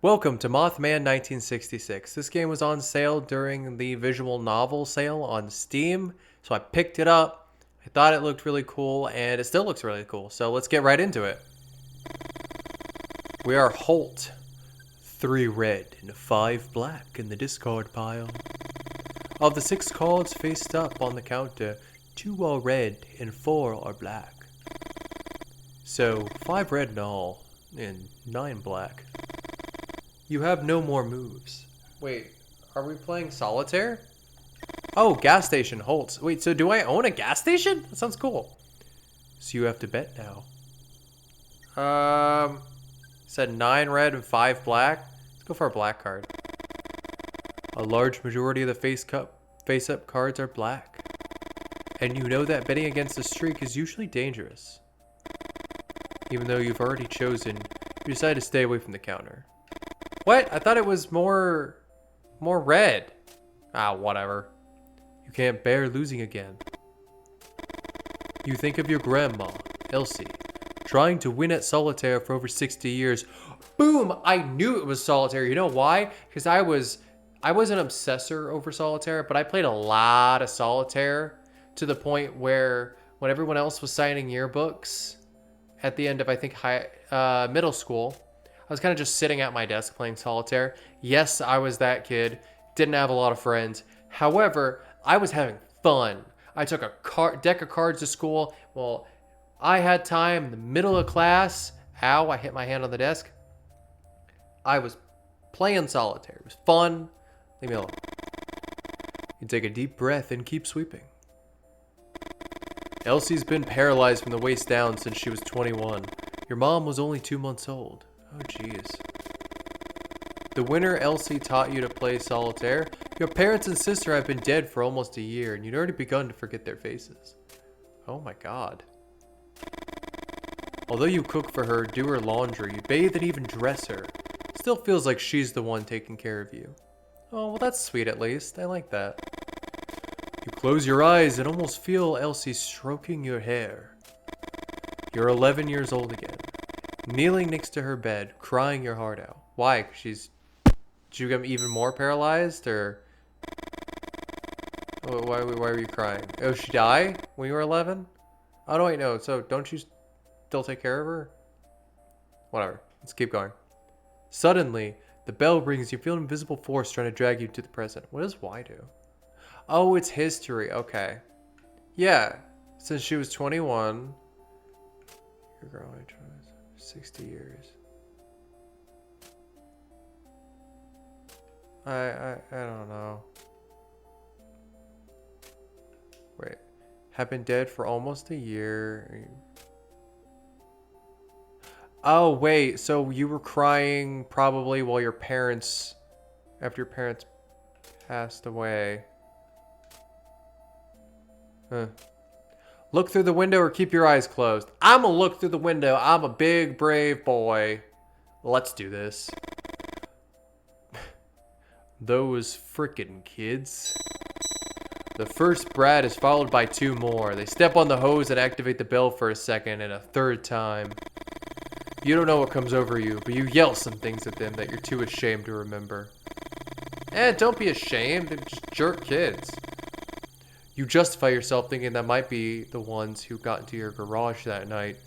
Welcome to Mothman 1966. This game was on sale during the visual novel sale on Steam, so I picked it up. I thought it looked really cool, and it still looks really cool, so let's get right into it. We are Holt. 3 red and 5 black in the discard pile. Of the 6 cards faced up on the counter, 2 are red and 4 are black. So, 5 red in all, and 9 black. You have no more moves. Wait, are we playing solitaire? Oh, gas station Holtz. Wait, so do I own a gas station? That sounds cool. So you have to bet now. Said 9 red and 5 black. Let's go for a black card. A large majority of the face-up cards are black. And you know that betting against a streak is usually dangerous. Even though you've already chosen, you decide to stay away from the counter. What? I thought it was more red. Ah, whatever. You can't bear losing again. You think of your grandma, Elsie, trying to win at solitaire for over 60 years. Boom! I knew it was solitaire. You know why? Because I was an obsessor over solitaire, but I played a lot of solitaire to the point where when everyone else was signing yearbooks at the end of, I think, middle school, I was kind of just sitting at my desk playing solitaire. Yes, I was that kid. Didn't have a lot of friends. However, I was having fun. I took a deck of cards to school. Well, I had time in the middle of class. Ow, I hit my hand on the desk. I was playing solitaire. It was fun. Leave me alone. You take a deep breath and keep sweeping. Elsie's been paralyzed from the waist down since she was 21. Your mom was only 2 months old. Oh, jeez. The winter Elsie taught you to play solitaire. Your parents and sister have been dead for almost a year, and you'd already begun to forget their faces. Oh my god. Although you cook for her, do her laundry, bathe and even dress her, it still feels like she's the one taking care of you. Oh, well that's sweet at least. I like that. You close your eyes and almost feel Elsie stroking your hair. You're 11 years old again. Kneeling next to her bed, crying your heart out. Why? Did you get even more paralyzed, or why were you crying? Oh, she died when you were 11? Oh, no, wait, no. So don't you still take care of her? Whatever. Let's keep going. Suddenly, the bell rings. You feel an invisible force trying to drag you to the present. What does Y do? Oh, it's history. Okay. Yeah. Since she was 21. Your girl, 60 years. I don't know. Wait. Have been dead for almost a year. Oh, wait. So you were crying probably while after your parents passed away. Huh. Look through the window or keep your eyes closed. I'm gonna look through the window. I'm a big, brave boy. Let's do this. Those frickin' kids. The first brat is followed by 2 more. They step on the hose and activate the bell for a second and a 3rd time. You don't know what comes over you, but you yell some things at them that you're too ashamed to remember. Don't be ashamed. They're just jerk kids. You justify yourself thinking that might be the ones who got into your garage that night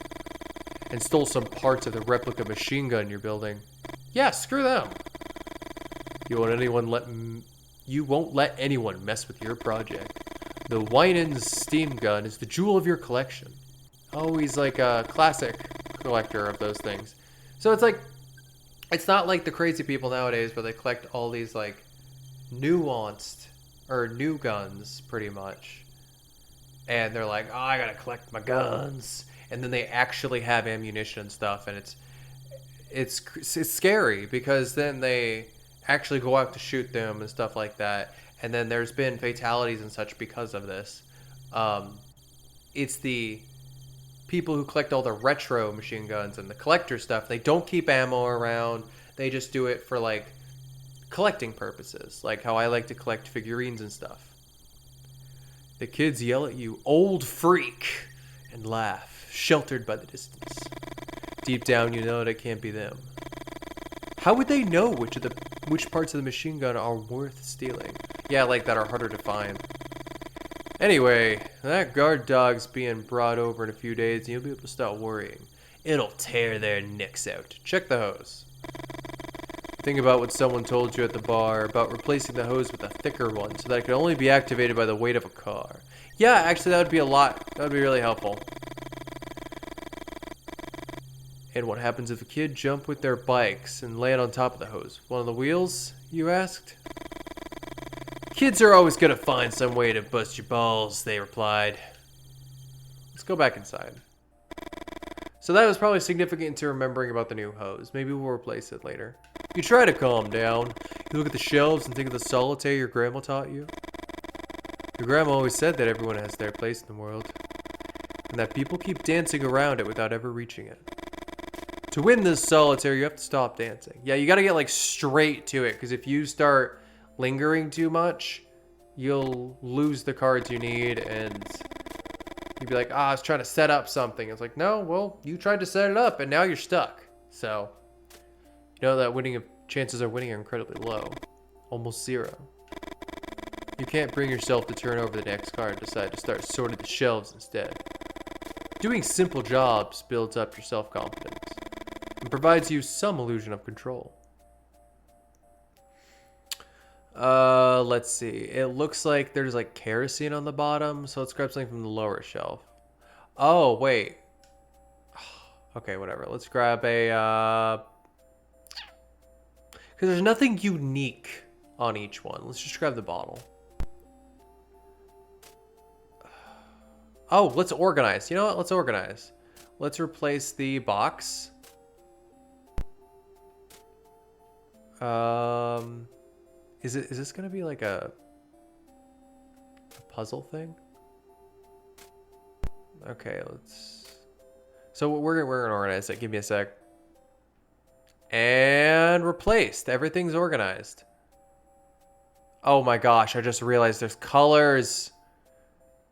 and stole some parts of the replica machine gun you're building. Yeah, screw them. You won't let anyone mess with your project. The Winans steam gun is the jewel of your collection. Oh, he's like a classic collector of those things. So it's not like the crazy people nowadays where they collect all these like nuanced or new guns pretty much, and they're like, oh, I gotta collect my guns, and then they actually have ammunition and stuff, and it's scary because then they actually go out to shoot them and stuff like that, and then there's been fatalities and such because of this. It's the people who collect all the retro machine guns and the collector stuff. They don't keep ammo around. They just do it for like collecting purposes, like how I like to collect figurines and stuff. The kids yell at you, old freak, and laugh, sheltered by the distance. Deep down, you know that it can't be them. How would they know which parts of the machine gun are worth stealing? Yeah, like that are harder to find. Anyway, that guard dog's being brought over in a few days and you'll be able to stop worrying. It'll tear their necks out. Check the hose. Think about what someone told you at the bar about replacing the hose with a thicker one so that it can only be activated by the weight of a car. Yeah, actually that would be that would be really helpful. And what happens if a kid jump with their bikes and land on top of the hose? One of the wheels, you asked? Kids are always gonna find some way to bust your balls, they replied. Let's go back inside. So that was probably significant to remembering about the new hose. Maybe we'll replace it later. You try to calm down. You look at the shelves and think of the solitaire your grandma taught you. Your grandma always said that everyone has their place in the world, and that people keep dancing around it without ever reaching it. To win this solitaire, you have to stop dancing. Yeah, you gotta get like straight to it, because if you start lingering too much, you'll lose the cards you need, and you'd be like, I was trying to set up something. It's like, no, well, you tried to set it up, and now you're stuck. So, you know that chances of winning are incredibly low. Almost zero. You can't bring yourself to turn over the next card and decide to start sorting the shelves instead. Doing simple jobs builds up your self-confidence and provides you some illusion of control. Let's see. It looks like there's like kerosene on the bottom, so let's grab something from the lower shelf. Oh, wait. Okay, whatever. Let's grab a, because there's nothing unique on each one. Let's just grab the bottle. Oh, let's organize. You know what? Let's organize. Let's replace the box. Is this gonna be like a puzzle thing? Okay, let's. So we're gonna organize it. Give me a sec. And replaced. Everything's organized. Oh my gosh! I just realized there's colors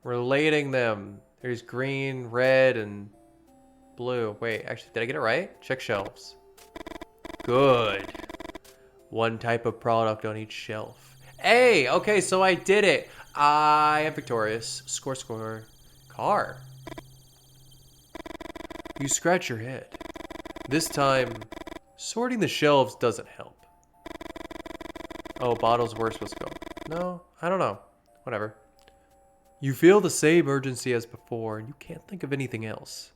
relating them. There's green, red, and blue. Wait, actually, did I get it right? Check shelves. Good. One type of product on each shelf. Hey, okay, so I did it. I am victorious. Score, score. Car. You scratch your head. This time, sorting the shelves doesn't help. Oh, bottles were supposed to go. No, I don't know. Whatever. You feel the same urgency as before, and you can't think of anything else.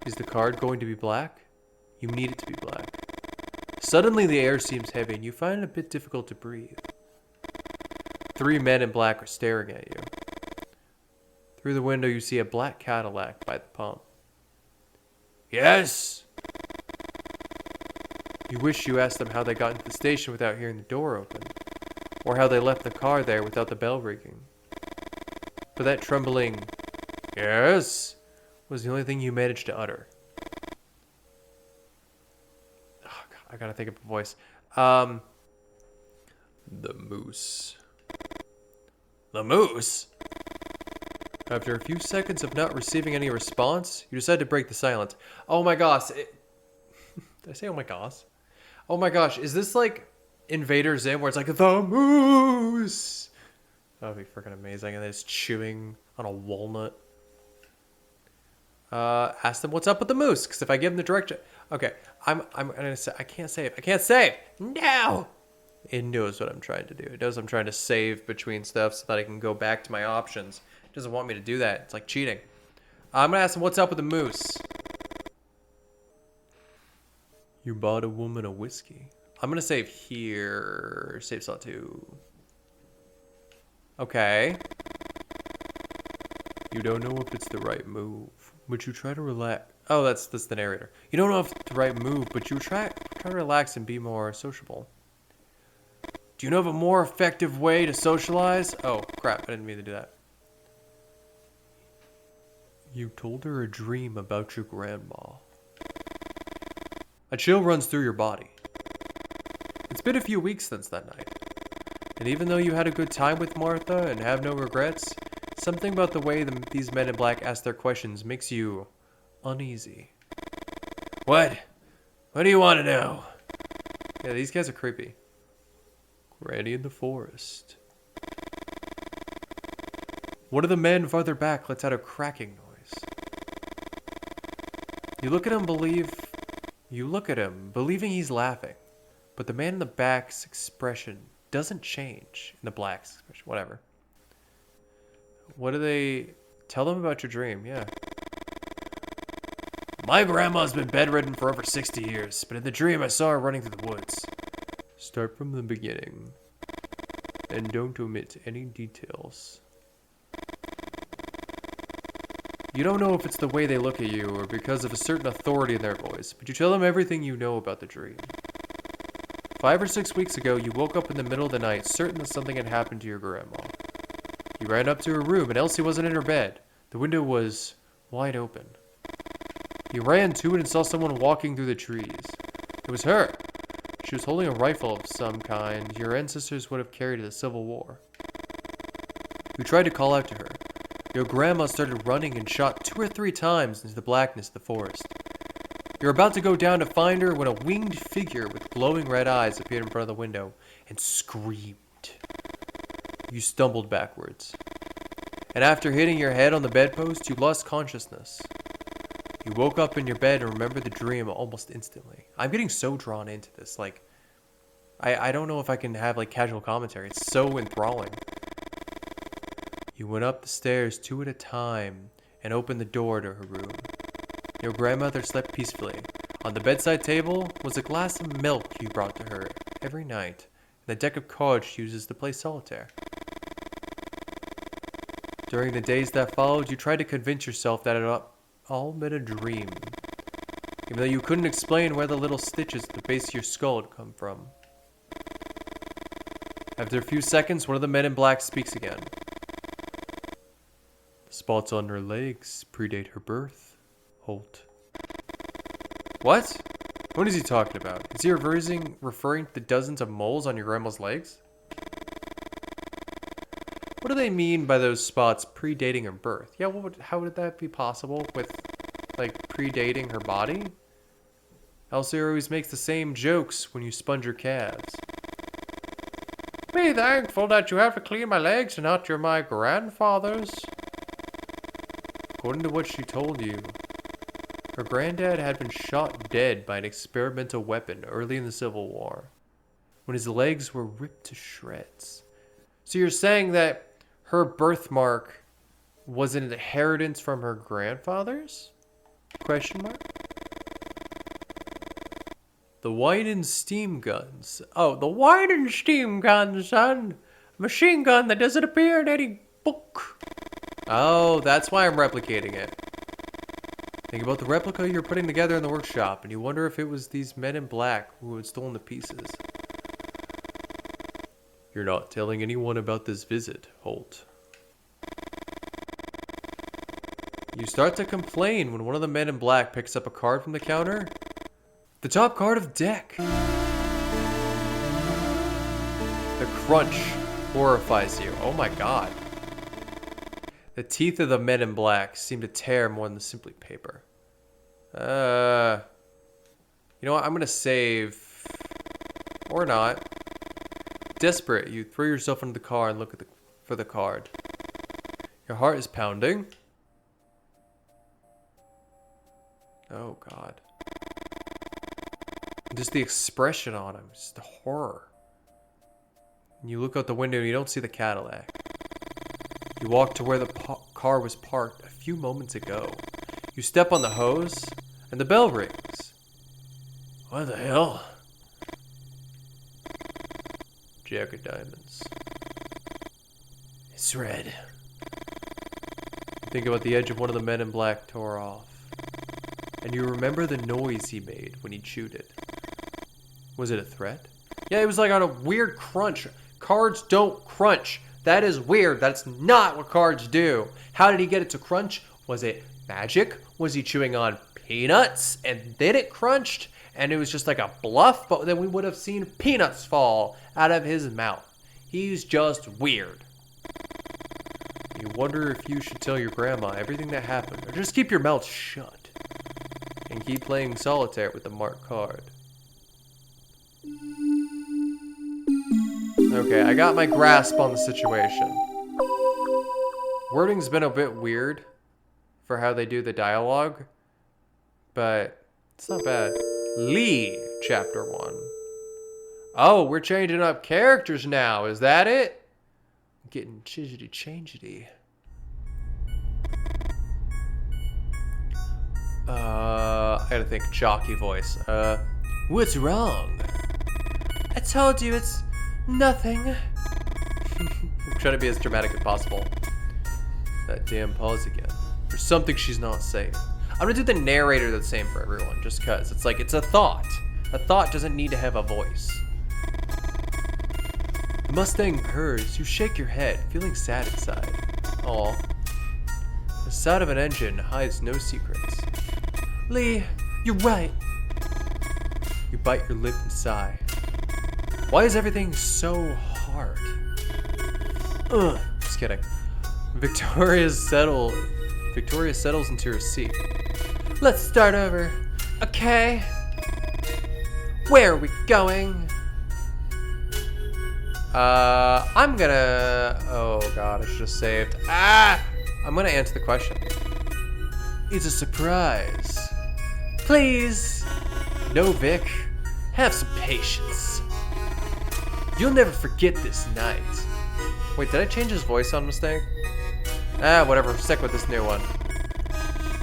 Is the card going to be black? You need it to be black. Suddenly the air seems heavy and you find it a bit difficult to breathe. 3 men in black are staring at you. Through the window you see a black Cadillac by the pump. Yes! You wish you asked them how they got into the station without hearing the door open, or how they left the car there without the bell ringing. But that trembling, yes, was the only thing you managed to utter. I gotta think of a voice. The moose. The moose? After a few seconds of not receiving any response, you decide to break the silence. Oh my gosh. Did I say oh my gosh? Oh my gosh, is this like Invader Zim where it's like, the moose? That would be freaking amazing. And then it's chewing on a walnut. Ask them what's up with the moose, because if I give them the direction... Okay, I'm gonna say... I can't save. I can't save! No! It knows what I'm trying to do. It knows I'm trying to save between stuff so that I can go back to my options. It doesn't want me to do that. It's like cheating. I'm gonna ask them what's up with the moose. You bought a woman a whiskey. I'm gonna save here. Save slot 2. Okay. You don't know if it's the right move, but you try to relax. Oh, that's the narrator. You don't know if it's the right move, but you try to relax and be more sociable. Do you know of a more effective way to socialize? Oh, crap. I didn't mean to do that. You told her a dream about your grandma. A chill runs through your body. It's been a few weeks since that night. And even though you had a good time with Martha and have no regrets, something about the way these men in black ask their questions makes you uneasy. What? What do you want to know? Yeah, these guys are creepy. Granny in the forest. One of the men farther back lets out a cracking noise. You look at him, believing he's laughing. But the man in the back's expression doesn't change. In the black's expression, whatever. What do they... Tell them about your dream, yeah. My grandma's been bedridden for over 60 years, but in the dream I saw her running through the woods. Start from the beginning. And don't omit any details. You don't know if it's the way they look at you or because of a certain authority in their voice, but you tell them everything you know about the dream. 5 or 6 weeks ago, you woke up in the middle of the night certain that something had happened to your grandma. You ran up to her room and Elsie wasn't in her bed. The window was wide open. You ran to it and saw someone walking through the trees. It was her. She was holding a rifle of some kind your ancestors would have carried in the Civil War. You tried to call out to her. Your grandma started running and shot 2 or 3 times into the blackness of the forest. You're about to go down to find her when a winged figure with glowing red eyes appeared in front of the window and screamed. You stumbled backwards. And after hitting your head on the bedpost, you lost consciousness. You woke up in your bed and remembered the dream almost instantly. I'm getting so drawn into this. Like, I don't know if I can have, like, casual commentary. It's so enthralling. You went up the stairs 2 at a time and opened the door to her room. Your grandmother slept peacefully. On the bedside table was a glass of milk you brought to her every night and a deck of cards she uses to play solitaire. During the days that followed, you tried to convince yourself that it all been a dream, even though you couldn't explain where the little stitches at the base of your skull had come from. After a few seconds, one of the men in black speaks again. The spots on her legs predate her birth, Holt. What? What is he talking about? Is he referring to the dozens of moles on your grandma's legs? What do they mean by those spots predating her birth? Yeah, how would that be possible with, like, predating her body? Elsie always makes the same jokes when you sponge your calves. Be thankful that you have to clean my legs and not my grandfather's. According to what she told you, her granddad had been shot dead by an experimental weapon early in the Civil War, when his legs were ripped to shreds. So you're saying that her birthmark was an inheritance from her grandfather's? Question mark? The wine and steam guns. Oh, the wine and steam guns, son. Machine gun that doesn't appear in any book. Oh, that's why I'm replicating it. Think about the replica you're putting together in the workshop, and you wonder if it was these men in black who had stolen the pieces. You're not telling anyone about this visit, Holt. You start to complain when one of the men in black picks up a card from the counter. The top card of the deck. The crunch horrifies you. Oh my god. The teeth of the men in black seem to tear more than the simply paper. You know what? I'm gonna save. Or not. Desperate, you throw yourself into the car and look for the card. Your heart is pounding. Oh god. Just the expression on him, just the horror. And you look out the window and you don't see the Cadillac. You walk to where the car was parked a few moments ago. You step on the hose and the bell rings. What the hell? Jack of diamonds. It's red. You think about the edge of one of the men in black tore off. And you remember the noise he made when he chewed it. Was it a threat? Yeah, it was like on a weird crunch. Cards don't crunch. That is weird. That's not what cards do. How did he get it to crunch? Was it magic? Was he chewing on peanuts and then it crunched? And it was just like a bluff, but then we would have seen peanuts fall out of his mouth. He's just weird. You wonder if you should tell your grandma everything that happened, or just keep your mouth shut. and keep playing solitaire with the marked card. Okay, I got my grasp on the situation. Wording's been a bit weird for how they do the dialogue, but it's not bad. Lee, Chapter 1. Oh, we're changing up characters now. Is that it? I'm getting changity. I gotta think jockey voice. What's wrong? I told you it's nothing. I'm trying to be as dramatic as possible. That damn pause again. There's something she's not saying. I'm gonna do the narrator the same for everyone, just cause it's like, it's a thought. A thought doesn't need to have a voice. The Mustang purrs, you shake your head, feeling sad inside. Aw. The sound of an engine hides no secrets. Lee, you're right. You bite your lip and sigh. Why is everything so hard? Ugh, just kidding. Victoria settles into her seat. Let's start over, okay? Where are we going? I'm gonna... Oh god, I should have saved. I'm gonna answer the question. It's a surprise. Please. No, Vic. Have some patience. You'll never forget this night. Wait, did I change his voice on Mustang? Whatever. Stick with this new one.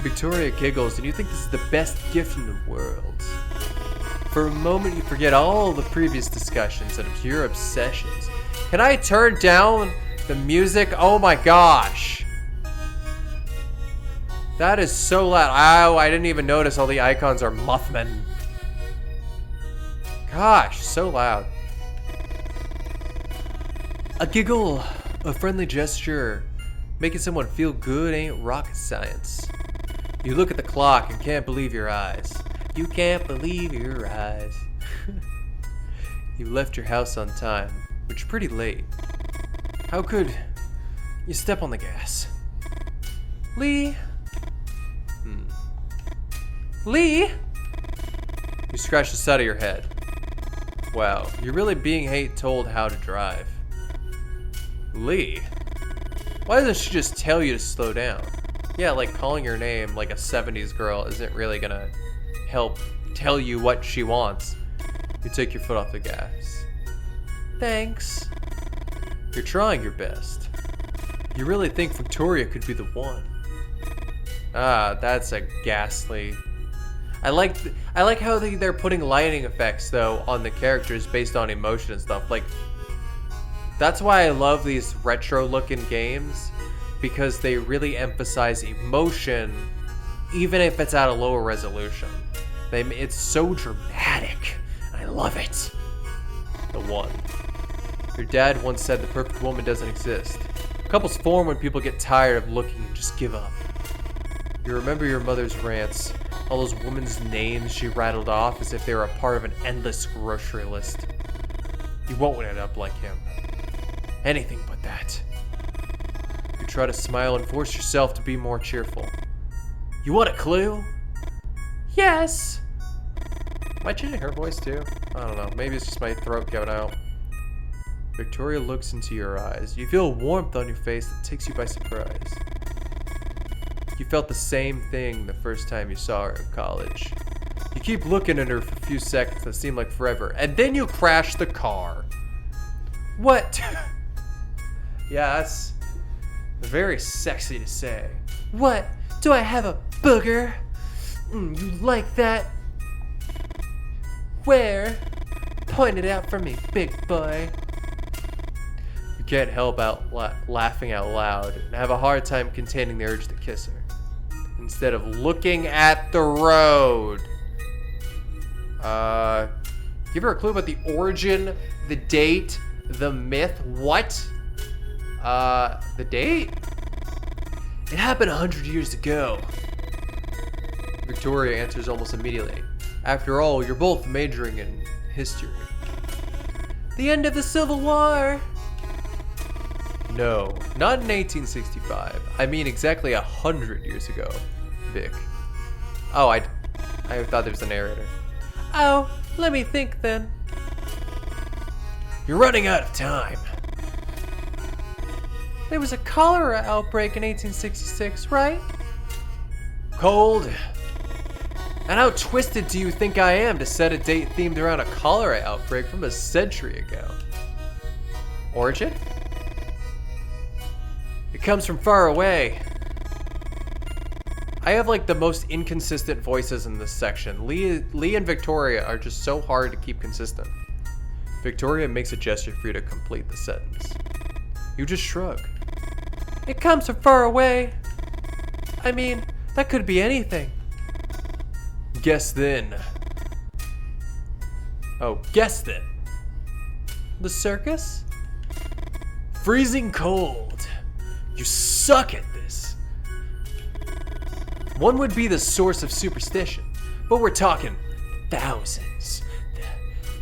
Victoria giggles, and you think this is the best gift in the world. For a moment, you forget all the previous discussions and your obsessions. Can I turn down the music? Oh my gosh. That is so loud. Ow, I didn't even notice all the icons are Mothmen. Gosh, so loud. A giggle, a friendly gesture. Making someone feel good ain't rocket science. You look at the clock and can't believe your eyes. You can't believe your eyes. You left your house on time, which is pretty late. How could you step on the gas? Lee? Lee? You scratch the side of your head. Wow, you're really being told how to drive. Lee? Why doesn't she just tell you to slow down? Yeah, like calling your name like a 70s girl isn't really gonna help tell you what she wants. You take your foot off the gas. Thanks. You're trying your best. You really think Victoria could be the one. That's a ghastly... I like how they're putting lighting effects though on the characters based on emotion and stuff. Like, that's why I love these retro looking games, because they really emphasize emotion even if it's at a lower resolution. It's so dramatic. I love it. The one. Your dad once said the perfect woman doesn't exist. Couples form when people get tired of looking and just give up. You remember your mother's rants, all those women's names she rattled off as if they were a part of an endless grocery list. You won't end up like him. Anything but that. You try to smile and force yourself to be more cheerful. You want a clue? Yes! Am I changing her voice too? I don't know. Maybe it's just my throat giving out. Victoria looks into your eyes. You feel a warmth on your face that takes you by surprise. You felt the same thing the first time you saw her in college. You keep looking at her for a few seconds that seem like forever, and then you crash the car. What? Yeah, that's very sexy to say. What? Do I have a booger? You like that? Where? Point it out for me, big boy. You can't help laughing out loud and have a hard time containing the urge to kiss her. Instead of looking at the road. Give her a clue about the origin, the date, the myth. What? The date? It happened 100 years ago. Victoria answers almost immediately. After all, you're both majoring in history. The end of the Civil War. No, not in 1865. I mean exactly 100 years ago, Vic. Oh, I I thought there was a narrator. Oh, let me think then. You're running out of time. There was a cholera outbreak in 1866, right? Cold. And how twisted do you think I am to set a date themed around a cholera outbreak from a century ago? Origin? It comes from far away. I have like the most inconsistent voices in this section. Lee and Victoria are just so hard to keep consistent. Victoria makes a gesture for you to complete the sentence. You just shrug. It comes from far away. I mean, that could be anything. Guess then. Oh, guess then. The circus? Freezing cold. You suck at this. One would be the source of superstition, but we're talking thousands.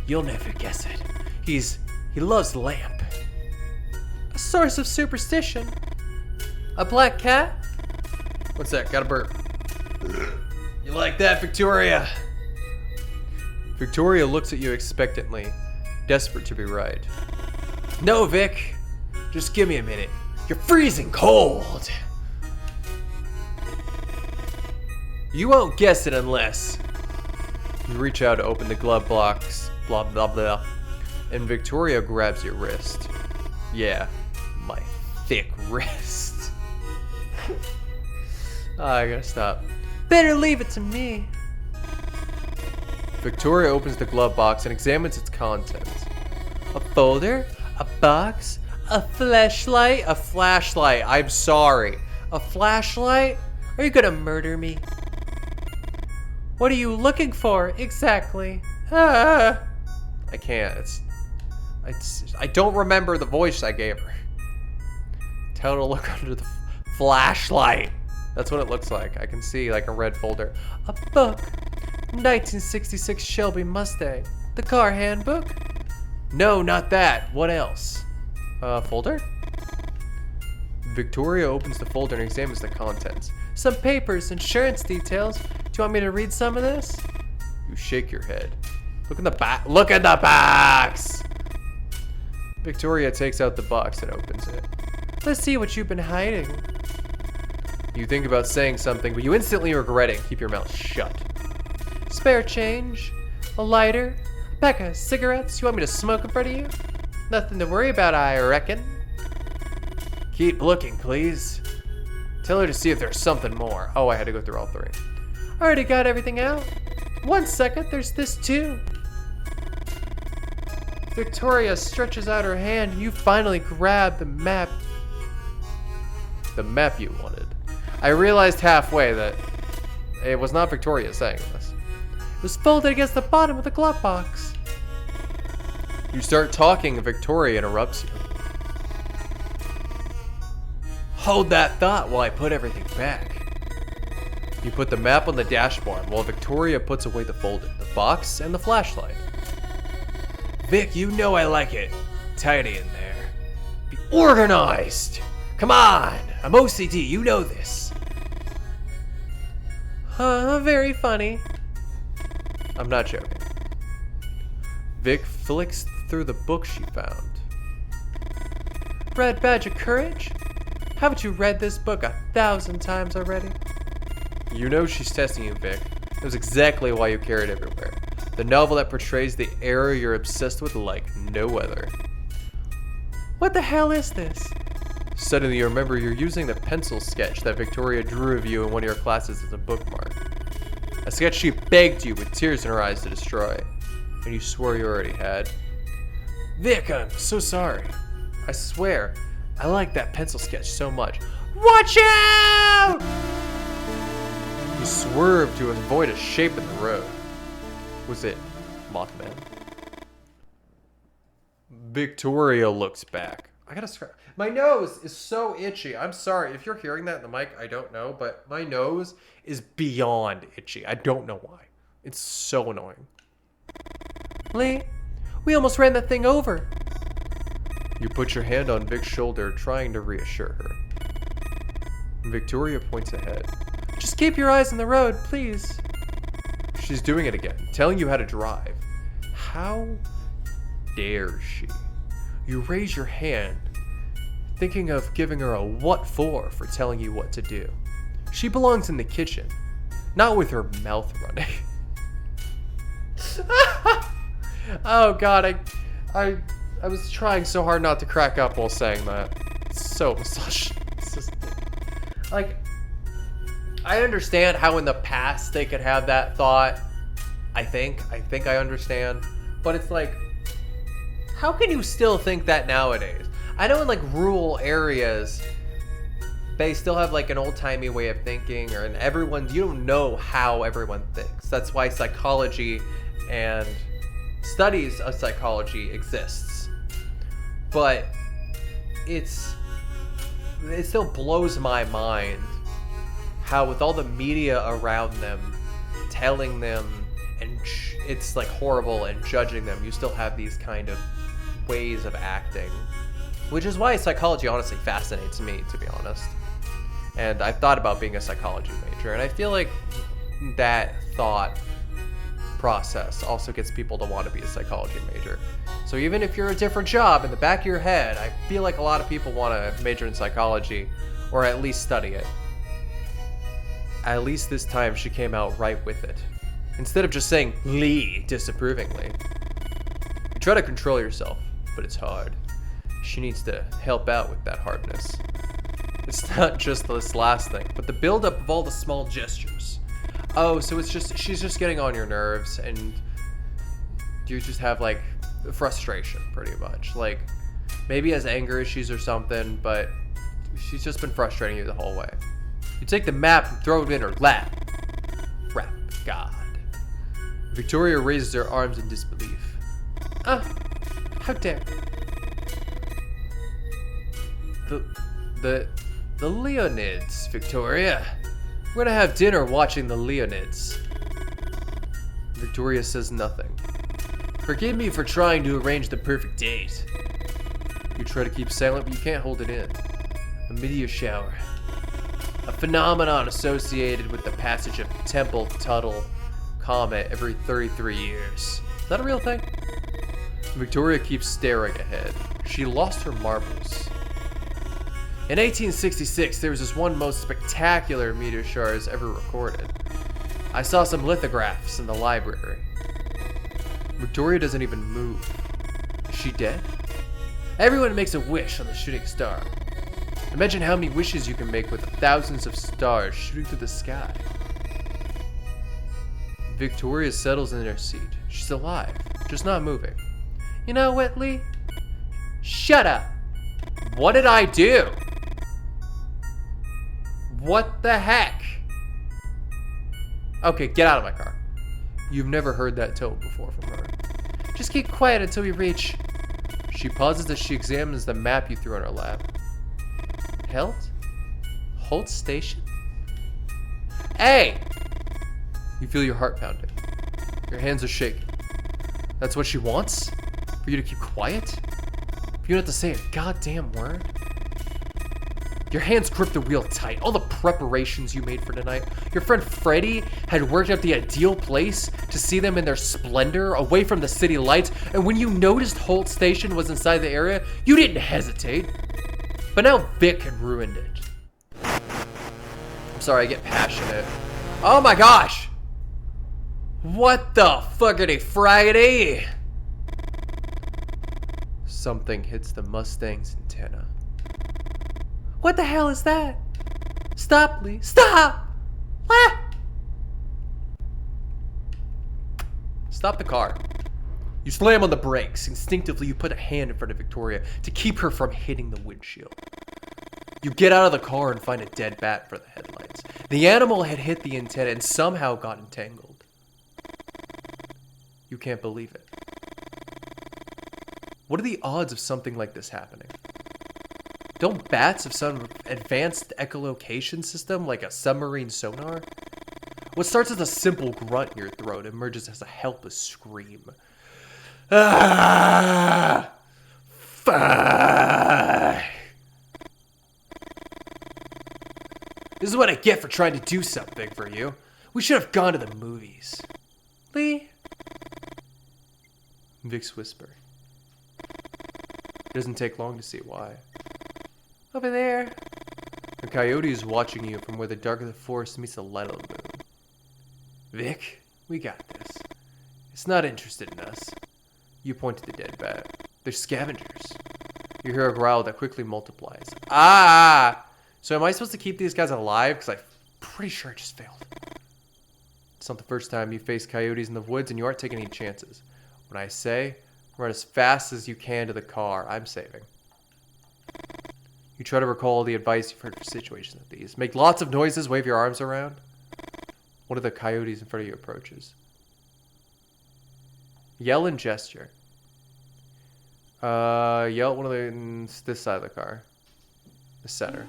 You'll never guess it. He loves lamp. A source of superstition? A black cat? What's that? Got a burp. You like that, Victoria? Victoria looks at you expectantly, desperate to be right. No, Vic. Just give me a minute. You're freezing cold. You won't guess it unless... You reach out to open the glove box, blah blah blah, and Victoria grabs your wrist. Yeah, my thick wrist. I gotta stop. Better leave it to me. Victoria opens the glove box and examines its contents. A folder, a box, a flashlight. A flashlight, I'm sorry. A flashlight? Are you gonna murder me? What are you looking for, exactly? Ah. I can't, I don't remember the voice I gave her. Tell her to look under the flashlight. That's what it looks like. I can see like a red folder. A book. 1966 Shelby Mustang. The car handbook? No, not that. What else? Folder? Victoria opens the folder and examines the contents. Some papers, insurance details. Do you want me to read some of this? You shake your head. Look in the back. Look at the box! Victoria takes out the box and opens it. Let's see what you've been hiding. You think about saying something, but you instantly regret it. Keep your mouth shut. Spare change, a lighter, a pack of cigarettes. You want me to smoke in front of you? Nothing to worry about, I reckon. Keep looking, please. Tell her to see if there's something more. Oh, I had to go through all three. Already got everything out. 1 second, there's this too. Victoria stretches out her hand. You finally grab the map. The map you wanted. I realized halfway that it was not Victoria saying this. It was folded against the bottom of the glove box. You start talking and Victoria interrupts you. Hold that thought while I put everything back. You put the map on the dashboard while Victoria puts away the folder, the box, and the flashlight. Vic, you know I like it tidy in there. Be organized. Come on, I'm OCD, you know this. Very funny. I'm not joking. Vic flicks through the book she found. Red Badge of Courage? Haven't you read this book 1,000 times already? You know she's testing you, Vic. It was exactly why you carry it everywhere. The novel that portrays the era you're obsessed with like no other. What the hell is this? Suddenly you remember you're using the pencil sketch that Victoria drew of you in one of your classes as a bookmark. A sketch she begged you with tears in her eyes to destroy, and you swore you already had. Vic, I'm so sorry. I swear, I like that pencil sketch so much. Watch out! You swerved to avoid a shape in the road. Was it Mothmen? Victoria looks back. I gotta scratch. My nose is so itchy. I'm sorry. If you're hearing that in the mic, I don't know, but my nose is beyond itchy. I don't know why. It's so annoying. Lee, we almost ran that thing over. You put your hand on Vic's shoulder, trying to reassure her. Victoria points ahead. Just keep your eyes on the road, please. She's doing it again, telling you how to drive. How dare she? You raise your hand, thinking of giving her a what for telling you what to do. She belongs in the kitchen, not with her mouth running. Oh god, I was trying so hard not to crack up while saying that. It's so misogynistic. Like, I understand how in the past they could have that thought. I think I understand. But it's like, how can you still think that nowadays? I know in like rural areas, they still have like an old-timey way of thinking, or in everyone, you don't know how everyone thinks. That's why psychology and studies of psychology exists. But it still blows my mind how with all the media around them telling them, and it's like horrible, and judging them, you still have these kind of ways of acting. Which is why psychology honestly fascinates me, to be honest. And I've thought about being a psychology major, and I feel like that thought process also gets people to want to be a psychology major. So even if you're a different job, in the back of your head, I feel like a lot of people want to major in psychology, or at least study it. At least this time she came out right with it, instead of just saying Lee disapprovingly. You try to control yourself, but it's hard. She needs to help out with that hardness. It's not just this last thing, but the buildup of all the small gestures. Oh, so she's just getting on your nerves, and you just have like frustration, pretty much. Like, maybe has anger issues or something, but she's just been frustrating you the whole way. You take the map and throw it in her lap. Rap God. Victoria raises her arms in disbelief. How dare. The Leonids, Victoria. We're gonna have dinner watching the Leonids. Victoria says nothing. Forgive me for trying to arrange the perfect date. You try to keep silent, but you can't hold it in. A meteor shower. A phenomenon associated with the passage of Tempel-Tuttle comet every 33 years. Is that a real thing? Victoria keeps staring ahead. She lost her marbles. In 1866, there was this one most spectacular meteor showers ever recorded. I saw some lithographs in the library. Victoria doesn't even move. Is she dead? Everyone makes a wish on the shooting star. Imagine how many wishes you can make with thousands of stars shooting through the sky. Victoria settles in her seat. She's alive, just not moving. You know, Whitley? Shut up! What did I do? What the heck? Okay, get out of my car. You've never heard that tone before from her. Just keep quiet until we reach. She pauses as she examines the map you threw in her lap. Holt Station? Hey! You feel your heart pounding. Your hands are shaking. That's what she wants? For you to keep quiet? For you not to say a goddamn word? Your hands grip the wheel tight. All the preparations you made for tonight. Your friend Freddie had worked out the ideal place to see them in their splendor, away from the city lights, and when you noticed Holt Station was inside the area, you didn't hesitate. But now Vic had ruined it. I'm sorry, I get passionate. Oh my gosh! What the fuckity fraggity? Something hits the Mustang's antenna. What the hell is that? Stop, Lee. Stop! Ah! Stop the car. You slam on the brakes. Instinctively, you put a hand in front of Victoria to keep her from hitting the windshield. You get out of the car and find a dead bat for the headlights. The animal had hit the antenna and somehow got entangled. You can't believe it. What are the odds of something like this happening? Don't bats have some advanced echolocation system like a submarine sonar? What starts as a simple grunt in your throat emerges as a helpless scream. Ah! Fuck! This is what I get for trying to do something for you. We should have gone to the movies. Lee? Vic's whisper. It doesn't take long to see why. Over there. A coyote is watching you from where the dark of the forest meets the light of the moon. Vic, we got this. It's not interested in us. You point to the dead bat. They're scavengers. You hear a growl that quickly multiplies. Ah! So am I supposed to keep these guys alive? Because I'm pretty sure I just failed. It's not the first time you face coyotes in the woods and you aren't taking any chances. When I say, run as fast as you can to the car, I'm saving. You try to recall the advice you've heard for situations like these. Make lots of noises, wave your arms around. One of the coyotes in front of you approaches. Yell and gesture. Yell at one of the, this side of the car. The center.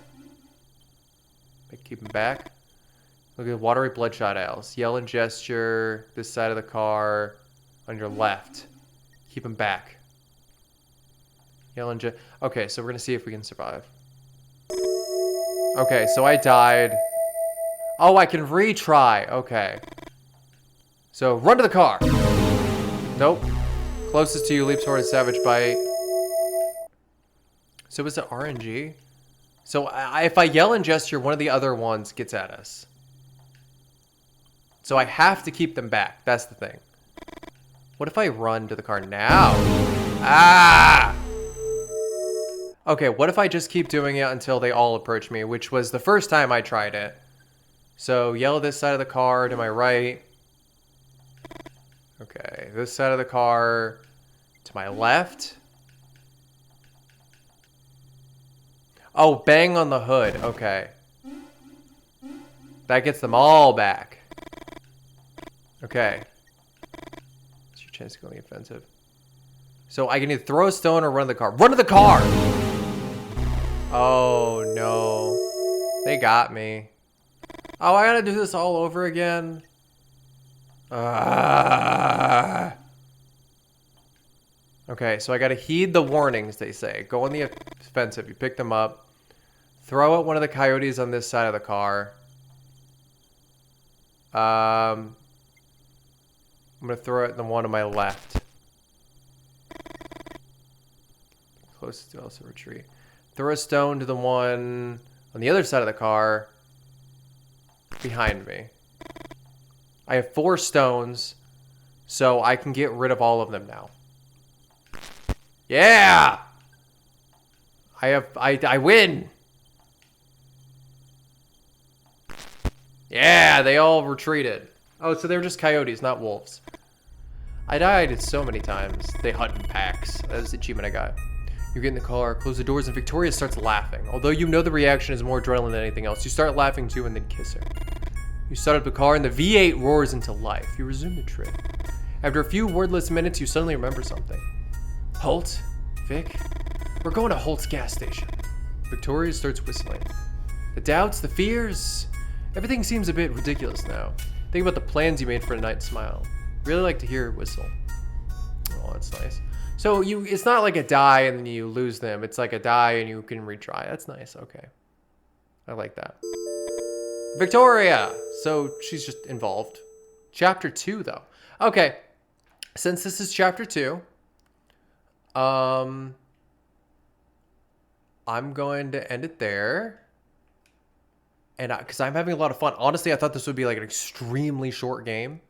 Keep him back. Look at watery bloodshot owls. Yell and gesture. This side of the car. On your left. Keep him back. Yell and gesture. Okay, so we're going to see if we can survive. Okay, so I died. Oh, I can retry. Okay. So, run to the car. Nope. Closest to you leaps toward a savage bite. So is it RNG? So if I yell and gesture, one of the other ones gets at us. So I have to keep them back. That's the thing. What if I run to the car now? Ah! Okay, what if I just keep doing it until they all approach me, which was the first time I tried it. So yell this side of the car to my right. Okay, this side of the car to my left. Oh, bang on the hood. Okay. That gets them all back. Okay. What's your chance of going offensive? So I can either throw a stone or run to the car. Run to the car! Oh, no. They got me. Oh, I gotta do this all over again? Okay, so I gotta heed the warnings, they say. Go on the offensive. You pick them up. Throw at one of the coyotes on this side of the car. I'm gonna throw it at the one on my left. Closest to also retreat. Throw a stone to the one on the other side of the car behind me. I have 4 stones, so I can get rid of all of them now. Yeah! I win! Yeah, they all retreated. Oh, so they were just coyotes, not wolves. I died so many times. They hunt in packs. That was the achievement I got. You get in the car, close the doors, and Victoria starts laughing. Although you know the reaction is more adrenaline than anything else, you start laughing too and then kiss her. You start up the car and the V8 roars into life. You resume the trip. After a few wordless minutes, you suddenly remember something. Holt? Vic? We're going to Holt's gas station. Victoria starts whistling. The doubts, the fears, everything seems a bit ridiculous now. Think about the plans you made for a night smile. Really like to hear her whistle. Oh, that's nice. So it's not like a die and then you lose them. It's like a die and you can retry. That's nice. Okay. I like that. Victoria! So she's just involved. Chapter 2, though. Okay. Since this is chapter 2, I'm going to end it there. And because I'm having a lot of fun. Honestly, I thought this would be like an extremely short game.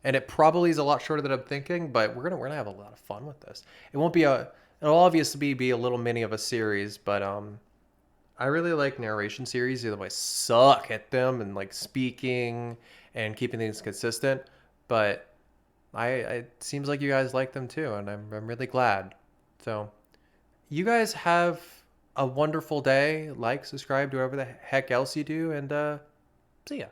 And it probably is a lot shorter than I'm thinking, but we're gonna have a lot of fun with this. It won't be it'll obviously be a little mini of a series, but I really like narration series, even though I suck at them and like speaking and keeping things consistent. But it seems like you guys like them too, and I'm really glad. So you guys have a wonderful day. Like, subscribe, do whatever the heck else you do, and see ya.